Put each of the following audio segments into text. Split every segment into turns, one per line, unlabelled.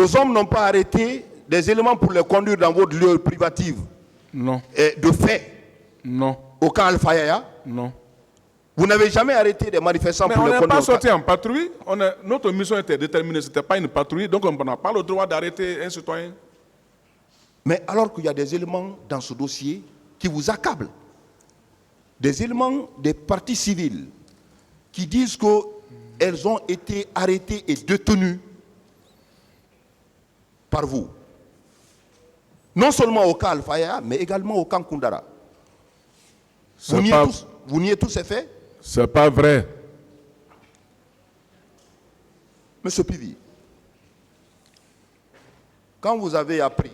Vos hommes n'ont pas arrêté des éléments pour les conduire dans votre lieu privatif.
Non.
De fait.
Non.
Au camp Alpha Yaya.
Non.
Vous n'avez jamais arrêté des manifestants
Mais
pour les
on n'est
conduire.
pas sorti en patrouille. Notre mission était déterminée, ce n'était pas une patrouille. Donc on n'a pas le droit d'arrêter un citoyen.
Mais alors qu'il y a des éléments dans ce dossier qui vous accablent, des éléments des partis civils qui disent qu'elles ont été arrêtées et détenues par vous. Non seulement au camp Al-Faya, mais également au camp Koundara. Vous niez tous ces faits?
C'est pas vrai.
Monsieur Pivi, quand vous avez appris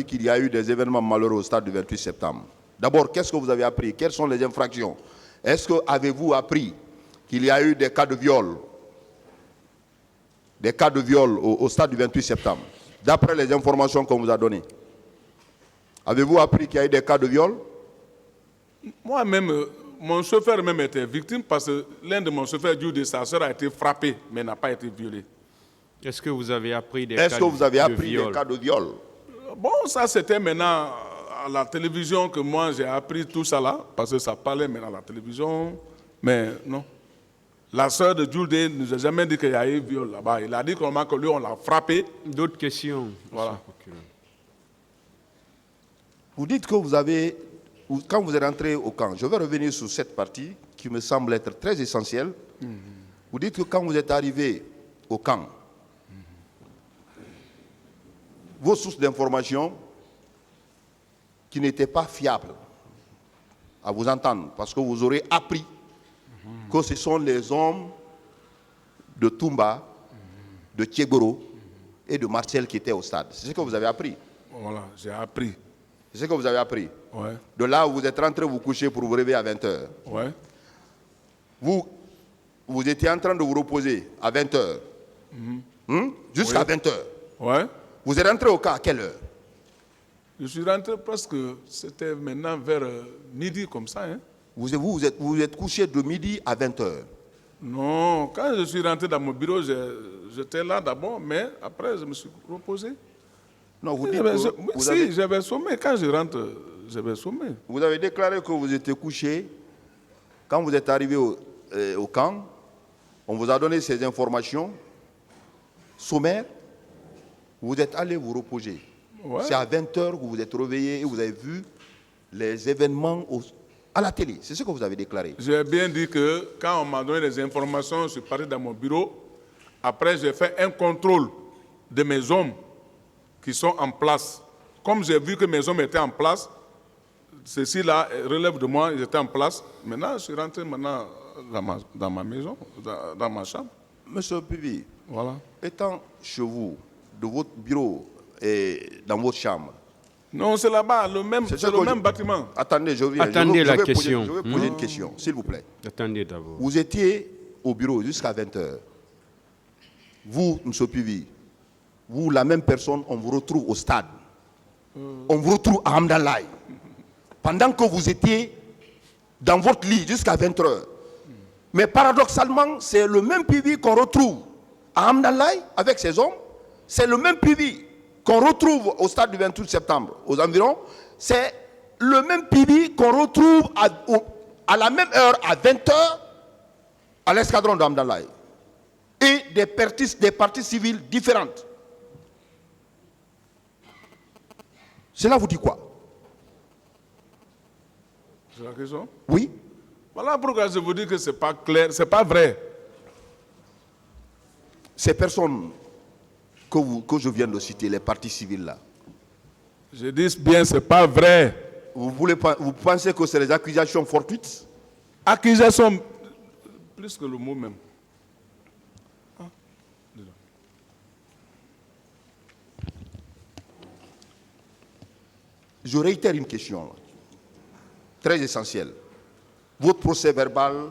qu'il y a eu des événements malheureux au stade du 28 septembre, d'abord, qu'est-ce que vous avez appris? Quelles sont les infractions? Est-ce que avez-vous appris qu'il y a eu des cas de viol? Des cas de viol au stade du 28 septembre, d'après les informations qu'on vous a données. Avez-vous appris qu'il y a eu des cas de viol?
Moi-même, mon chauffeur même était victime parce que l'un de mon chauffeurs dit que sa soeur a été frappée, mais n'a pas été violée.
Est-ce que vous avez appris des
cas de viol?
Bon, ça c'était maintenant à la télévision que moi j'ai appris tout ça là, parce que ça parlait maintenant à la télévision, mais non. La sœur de Jules ne nous a jamais dit qu'il y a eu viol là-bas. Il a dit que lui, on l'a frappé.
D'autres questions?
Voilà.
Vous dites que vous avez, quand vous êtes rentré au camp, je vais revenir sur cette partie qui me semble être très essentielle. Vous dites que quand vous êtes arrivé au camp, vos sources d'information qui n'étaient pas fiables, à vous entendre, parce que vous aurez appris que ce sont les hommes de Toumba, de Tchégoro et de Martial qui étaient au stade. C'est ce que vous avez appris.
Voilà, j'ai appris.
C'est ce que vous avez appris.
Ouais.
De là où vous êtes rentré vous coucher pour vous réveiller à 20h.
Ouais.
Vous étiez en train de vous reposer à 20h. Jusqu'à 20h. Ouais. Vous êtes rentré au camp à quelle heure?
Je suis rentré presque, c'était maintenant vers midi comme ça. Hein.
Vous êtes couché de midi à 20h.
Non, quand je suis rentré dans mon bureau, j'étais là d'abord, mais après je me suis reposé.
Non, vous dites
j'avais sommé. Quand je rentre, j'avais sommé.
Vous avez déclaré que vous étiez couché. Quand vous êtes arrivé au camp, on vous a donné ces informations sommaires. Vous êtes allé vous reposer. Ouais. C'est à 20h que vous vous êtes réveillé et vous avez vu les événements à la télé. C'est ce que vous avez déclaré.
J'ai bien dit que quand on m'a donné les informations, je suis parti dans mon bureau. Après, j'ai fait un contrôle de mes hommes qui sont en place. Comme j'ai vu que mes hommes étaient en place, ceci-là relève de moi, ils étaient en place. Maintenant, je suis rentré maintenant dans ma maison, dans ma chambre.
Monsieur Pivi,
voilà.
Étant chez vous, de votre bureau et dans votre chambre.
Non, c'est là-bas, le même bâtiment.
Attendez, je vais poser une question, s'il vous plaît.
Attendez d'abord.
Vous étiez au bureau jusqu'à 20h. Vous, M. Pivi, vous, la même personne, on vous retrouve au stade. On vous retrouve à Hamdallah. Pendant que vous étiez dans votre lit jusqu'à 20h. Mais paradoxalement, c'est le même Pivi qu'on retrouve à Hamdallah avec ses hommes. C'est le même Pivi qu'on retrouve au stade du 28 septembre, aux environs. C'est le même Pivi qu'on retrouve à la même heure, à 20h, à l'escadron d'Hamdallah. Et des parties civiles différentes. Cela vous dit quoi?
C'est la question?
Oui.
Voilà pourquoi je vous dis que ce n'est pas clair, ce n'est pas vrai.
Ces personnes que je viens de citer, les parties civiles là.
Je dis bien, ce n'est pas vrai.
Vous pensez que c'est des accusations fortuites?
Accusations, plus que le mot même.
Je réitère une question, très essentielle. Votre procès verbal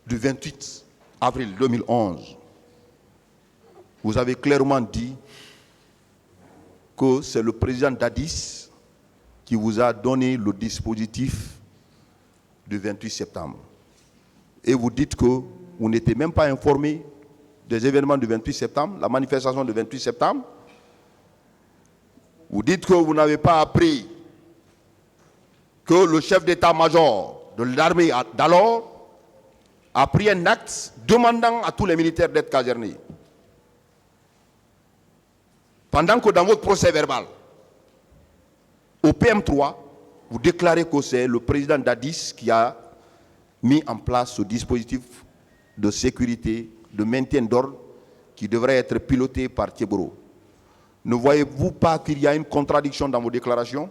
du 28 avril 2011, vous avez clairement dit que c'est le président Dadis qui vous a donné le dispositif du 28 septembre. Et vous dites que vous n'étiez même pas informé des événements du 28 septembre, la manifestation du 28 septembre. Vous dites que vous n'avez pas appris que le chef d'état-major de l'armée d'alors a pris un acte demandant à tous les militaires d'être casernés. Pendant que dans votre procès verbal, au PM3, vous déclarez que c'est le président Dadis qui a mis en place ce dispositif de sécurité, de maintien d'ordre qui devrait être piloté par Thieboro. Ne voyez-vous pas qu'il y a une contradiction dans vos déclarations?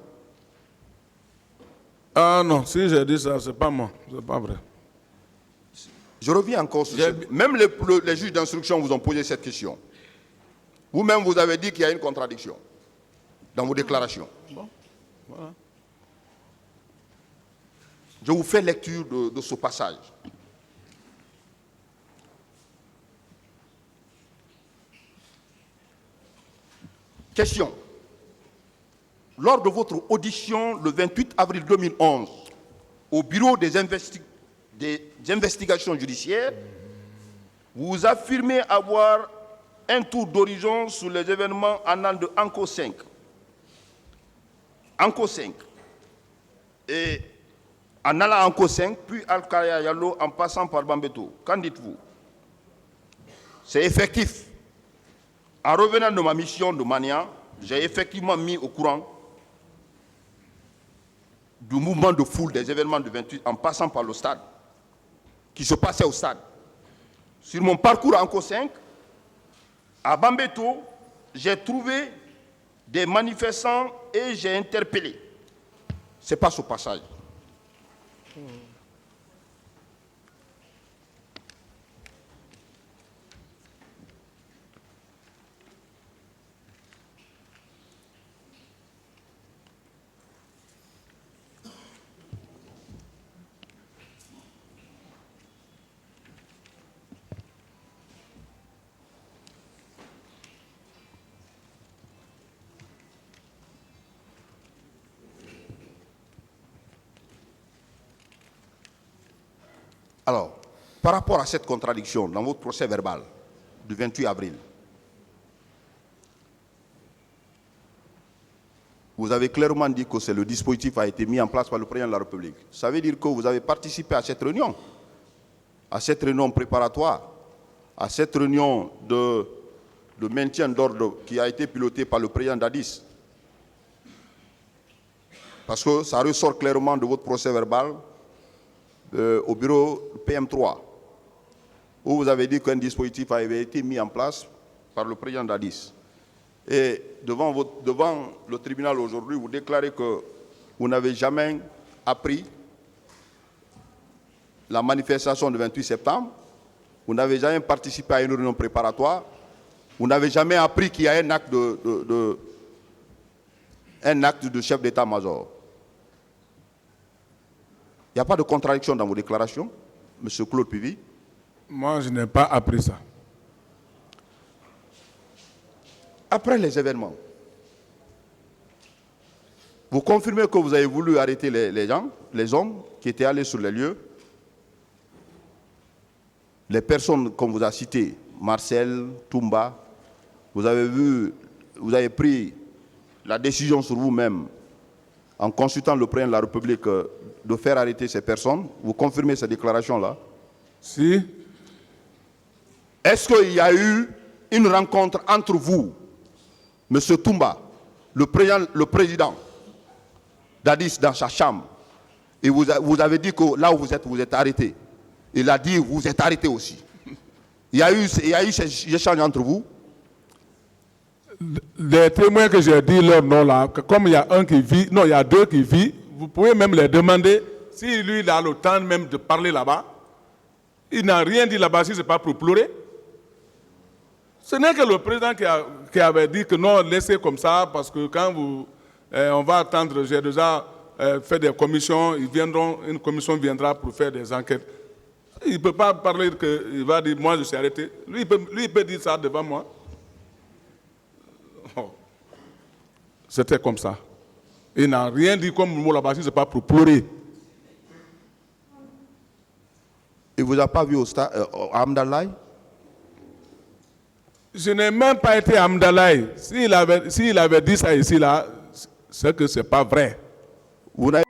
Ah non, si j'ai dit ça, c'est pas moi, c'est pas vrai.
Je reviens encore sur ça. Même les juges d'instruction vous ont posé cette question. Vous-même, vous avez dit qu'il y a une contradiction dans vos déclarations.
Bon, voilà.
Je vous fais lecture de ce passage. Question. Lors de votre audition le 28 avril 2011 au bureau des investigations judiciaires, vous affirmez avoir un tour d'horizon sur les événements allant de Anko 5. Anko 5. Et en allant à Anko 5, puis Al-Kaya Yalo en passant par Bambeto. Qu'en dites-vous? C'est effectif. En revenant de ma mission de Mania, j'ai effectivement mis au courant du mouvement de foule des événements du 28 en passant par le stade, qui se passait au stade. Sur mon parcours à Anko 5, à Bambeto, j'ai trouvé des manifestants et j'ai interpellé. Ce n'est pas ce passage. Alors, par rapport à cette contradiction dans votre procès verbal du 28 avril, vous avez clairement dit que le dispositif a été mis en place par le président de la République. Ça veut dire que vous avez participé à cette réunion préparatoire, à cette réunion de maintien d'ordre qui a été pilotée par le président Dadis. Parce que ça ressort clairement de votre procès verbal au bureau PM3, où vous avez dit qu'un dispositif avait été mis en place par le président Dadis. Et devant le tribunal aujourd'hui, vous déclarez que vous n'avez jamais appris la manifestation du 28 septembre, vous n'avez jamais participé à une réunion préparatoire, vous n'avez jamais appris qu'il y a un acte de chef d'état-major. Il n'y a pas de contradiction dans vos déclarations, M. Claude Puvis?
Moi, je n'ai pas appris ça.
Après les événements, vous confirmez que vous avez voulu arrêter les gens, les hommes qui étaient allés sur les lieux, les personnes qu'on vous a citées, Marcel, Toumba, vous avez pris la décision sur vous-même en consultant le président de la République de faire arrêter ces personnes. Vous confirmez ces déclarations-là?
Si.
Est-ce qu'il y a eu une rencontre entre vous, M. Toumba, le président Dadis dans sa chambre, et vous avez dit que là où vous êtes arrêté? Il a dit vous êtes arrêté aussi. Il y a eu ces échanges entre vous?
Les témoins que j'ai dit leur nom là, comme il y a un qui vit, non, il y a deux qui vivent, vous pouvez même les demander si lui il a le temps même de parler là-bas. Il n'a rien dit là-bas si ce n'est pas pour pleurer. Ce n'est que le président qui avait dit que non, laissez comme ça, parce que quand on va attendre, j'ai déjà fait des commissions, une commission viendra pour faire des enquêtes. Il ne peut pas parler qu'il va dire moi je suis arrêté. Lui il peut dire ça devant moi. Oh. C'était comme ça. Il n'a rien dit comme mot là-bas, si ce n'est pas pour pleurer.
Il ne vous a pas vu au stade à Hamdallah?
Je n'ai même pas été à Hamdallah. S'il avait dit ça ici, là, c'est que ce n'est pas vrai.
Vous n'avez